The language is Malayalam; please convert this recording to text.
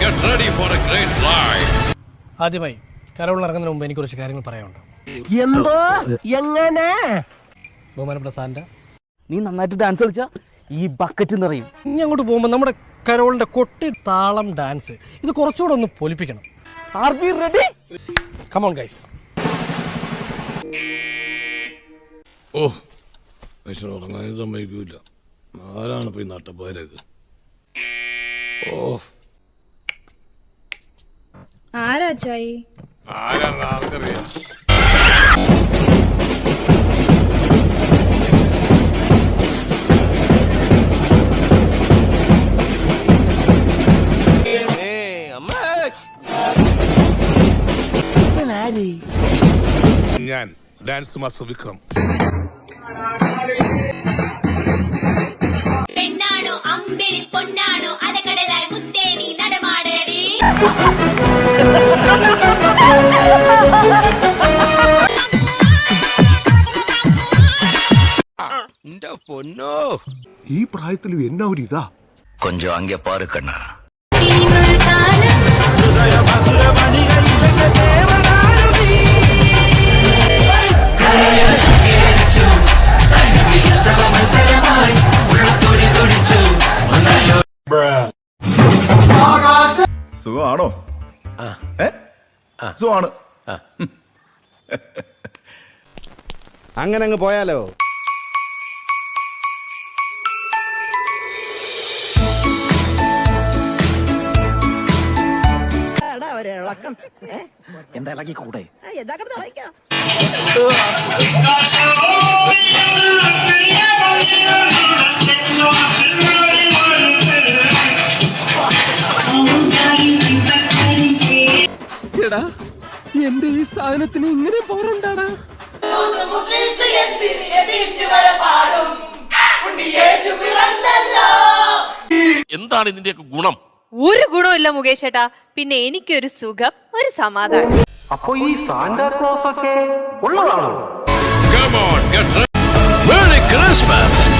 get ready for a great ride. ആദ്യമായി കരോളിൽ ഇറങ്ങുന്നതിന് മുമ്പ് എനിക്ക് കുറച്ച് കാര്യങ്ങൾ പറയാനുണ്ട്. എന്തോ എങ്ങനെ ബഹുമാനപ്പെട്ട സാന്റ, നീ നന്നായിട്ട് ഡാൻസ് കളിച്ചാ ഈ ബക്കറ്റ് നിറയും. ഇനി അങ്ങോട്ട് പോകുമ്പോൾ നമ്മുടെ കരോളിന്റെ കൊട്ടി താളം ഡാൻസ് ഇത് കുറച്ചുകൂടെ ഒന്ന് പൊലിപ്പിക്കണം. Are we ready? Come on guys. ഓ മനുഷ്യൻ ഉറങ്ങാൻ സമ്മതിക്കൂല. ആരാണ് പോയി നട്ടപ്പാരൊക്കെ? ഓ ആരാച്ചായി? ആരാണെന്ന് ആർക്കറിയാം? ഞാൻ ഡാൻസ് മാസ്റ്റർ വിക്രം. പെണ്ണാണോ അമ്പിളി പൊന്നാണോ അലകടലായി മുത്തേനി നടമാടടി. പൊന്നോ, ഈ പ്രായത്തിലും എന്നാ ഒരു ഇതാ. கொஞ்சம் அங்கே பாரு கண்ணா. സുഖമാണോ? സുഖമാണ്. അങ്ങനെ അങ്ങ് പോയാലോ? എന്താ ഇളകി കൂടെ? എടാ, എന്റെ ഈ സാധനത്തിന് ഇങ്ങനെ പോറുണ്ടാടാ. എന്താണ് ഇതിന്റെയൊക്കെ ഗുണം? ഒരു ഗുണമില്ല മുകേഷ് ഏട്ടാ. പിന്നെ എനിക്കൊരു സുഖം, ഒരു സമാധാനം. അപ്പൊ ഈ സാന്റാക്ലോസ് ഒക്കെ ഉള്ളതാണോ? Come on, get ready. Merry Christmas.